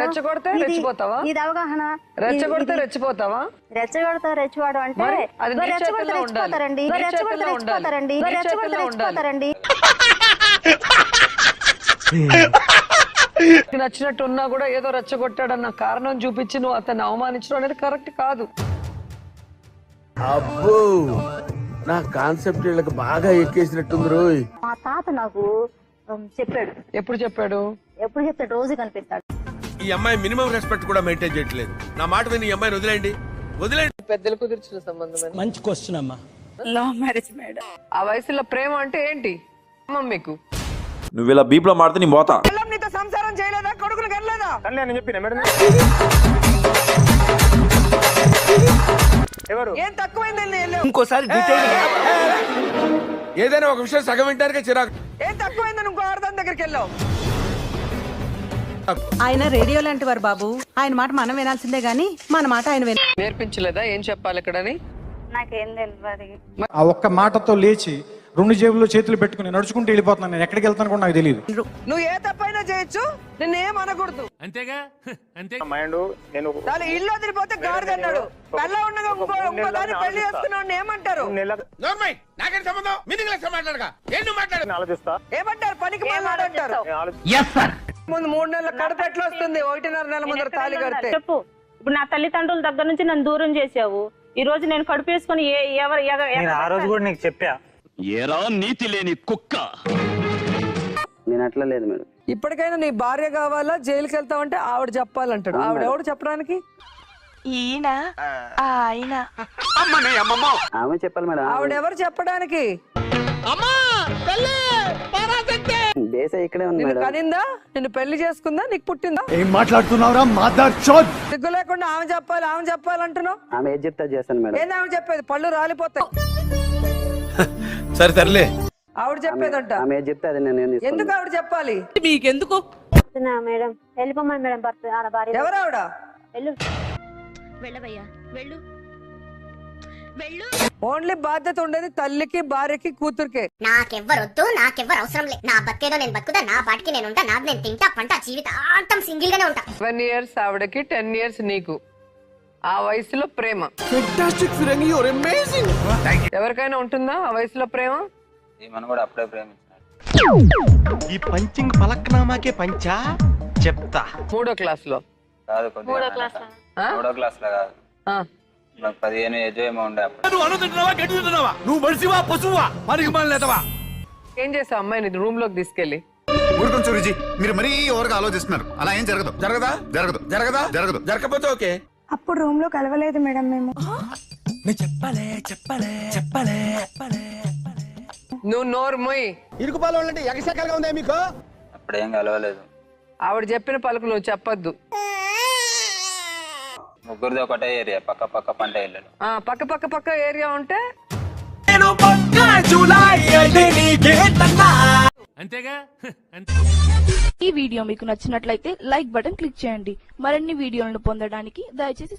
రెచ్చగొడితే రెచ్చిపోతావా? ఇది అవగాహన. రెచ్చగొడితే రెచ్చిపోతావా? రెచ్చగొడతారు అంటే రెచ్చగొడితే రెచ్చిపోతారండి. రెచ్చగొడితే రెచ్చిపోతారండి. రెచ్చగొడితే రెచ్చిపోతారండి. నచ్చినట్టు ఉన్నా కూడా ఏదో రెచ్చగొట్టాడన్న కారణం చూపించి నువ్వు అతన్ని అవమానించడం అనేది కరెక్ట్ కాదు. అబ్బో నా కాన్సెప్ట్ వీళ్ళకి బాగా ఎక్కేసినట్టుంది రోయ్. మా తాత నాకు చెప్పాడు. ఎప్పుడు చెప్పాడు? రోజు కనిపిస్తాడు. ఈ అమ్మాయి మినిమం రెస్పెక్ట్ కూడా మెయింటైన్ చేయట్లేదు. నా మాట విని ఈ అమ్మాయిని వదిలేండి. పెద్దలు కుదిర్చిన సంబంధం. మంచి క్వశ్చన్ అమ్మా. Love marriage madam. ఆ వయసులో ప్రేమ అంటే ఏంటి మీకు? నువ్వు ఇలా బీప్ లో మాడితే నీ మోత. నీతో సంసారం చేయలేదా? కొడుకులు కనలేదా? చెప్పిన మేడం ఎవరు ఏం తక్కువైందండి? ఇంకోసారి ఏదైనా ఒక విషయం సగం వింటానికే చిరాకు. ఏం తక్కువైందని ఇంకో ఆడదాని దగ్గరికి వెళ్ళావు. ఆయన రేడియో లాంటి వారు బాబు. ఆయన మాట మనం వినాల్సిందే గానీ మన మాట ఆయన నేర్పించలేదా ఏం చెప్పాలి ఇక్కడని? నాకేం తెలియదు. ఆ ఒక్క మాటతో లేచి 2 జేబుల్లో చేతులు పెట్టుకుని నడుచుకుంటూ వెళ్ళిపోతున్నాను. నేను ఎక్కడికి వెళ్తాను కూడా నాకు తెలియదు. నువ్వు ఏ తప్పైనా చేయొచ్చు, నిన్ను ఏం అనకూడదు. అంతేగా అంతే. దాని ఇల్లు వదిలిపోతే గాడిద అన్నాడు. పెళ్ళ ఉండగా ఇంకో దాన్ని పెళ్లి చేసుకున్నాడు ఏమంటారు? ఏమంటారు? పనికి మాట్లాడంటారు. ముందు 3 నెలల కడుపు ఎట్లా వస్తుంది? 1.5 నెలల ముందర తాళి కడితే. చెప్పు. ఇప్పుడు నా తల్లిదండ్రుల దగ్గర నుంచి నన్ను దూరం చేసావు. ఈ రోజు నేను కడుపు వేసుకుని ఆ రోజు కూడా నీకు చెప్పా. ఏరా నీతి లేని కుక్క. నేను అట్లా లేదు మేడం. ఇప్పటికైనా నీ భార్య కావాలా? జైలుకి వెళ్తావంటే ఆవిడ చెప్పాలంటాడు. ఆవిడ ఎవడు చెప్పడానికి? ఆమె చెప్పాలి మేడం. ఆవిడ ఎవరు చెప్పడానికి? దేశ ఇక్కడే ఉంది నిన్ను మేడం. కనిందా? నిన్ను పెళ్లి చేసుకుందా? నీకు పుట్టిందా? ఏం మాట్లాడుతున్నావురా మాదర్ చోద్? సిగ్గు లేకుండా ఆమె చెప్పాలంటున్నావు. ఆమె ఏది చెప్తా చేస్తాను మేడం. ఏంది ఆవిడ చెప్పేది? పళ్ళు రాలిపోతాయి. సరే తరలే. ఆవిడ చెప్పేదంట. ఆమె ఏది చెప్తే అది నేను ఎందుకు ఆవిడ చెప్పాలి? మీకెందుకు మేడం వెళ్ళిపోమని మేడం. భార్య ఎవరు ఆవిడ? వెళ్ళవయ్యా వెళ్ళు. ఓన్లీ బాధ్యత ఉండేది తల్లికి, భార్యకి, కూతురికే. నాకెవ్వరొద్దు, నాకెవ్వరు అవసరం లేదు. నా బతికేదో నేను బతుకుతా, నా పాటికి నేను ఉంటా, నాది నేను తింటా, పంట జీవితాంతం సింగిల్ గానే ఉంటా. 7 years ఆవిడకి, 10 years నీకు. ఆ వయసులో ప్రేమ ఎవరికైనా ఉంటుందా? ఆ వయసులో ప్రేమ మనం కూడా అప్పుడే ప్రేమించాడు. ఈ పంచింగ్ పలక్నామాకే పంచా చెప్తా. 3వ క్లాస్లో కాదు, కొద్దిగా 3వ క్లాస్ లో కాదు. నాకు 15 ఏజ్ ఏమో ఉండే. నువ్వు మనిషివా పశువా? పనికి మాలేదవా? ఏం చేసావు అమ్మాయిని రూమ్ లోకి తీసుకెళ్లి? ఊరుకొని సూరిజీ, మీరు మరీ ఓవర్గా ఆలోచిస్తున్నారు. అలా ఏం జరగదు. జరగదా? జరగదు. జరగదా? జరగదు. జరగకపోతే ఓకే. అప్పుడు రూమ్ లో కలవలేదు మేడం మేము. నువ్వు నోరు మొయ్. ఇరుకుపాలు అంటే ఎగసెక్కలుగా ఉందా మీకు? అప్పుడేం కలవలేదు. ఆవిడ చెప్పిన పలుకు నువ్వు చెప్పొద్దు. ముగ్గురిది ఒకటే ఏరియా, పక్క పక్క పంట ఇల్లు. పక్క ఏరియా ఉంటే అంతేగా అంతే. ఈ వీడియో మీకు నచ్చినట్లయితే లైక్ బటన్ క్లిక్ చేయండి. మరిన్ని వీడియోలను పొందడానికి దయచేసి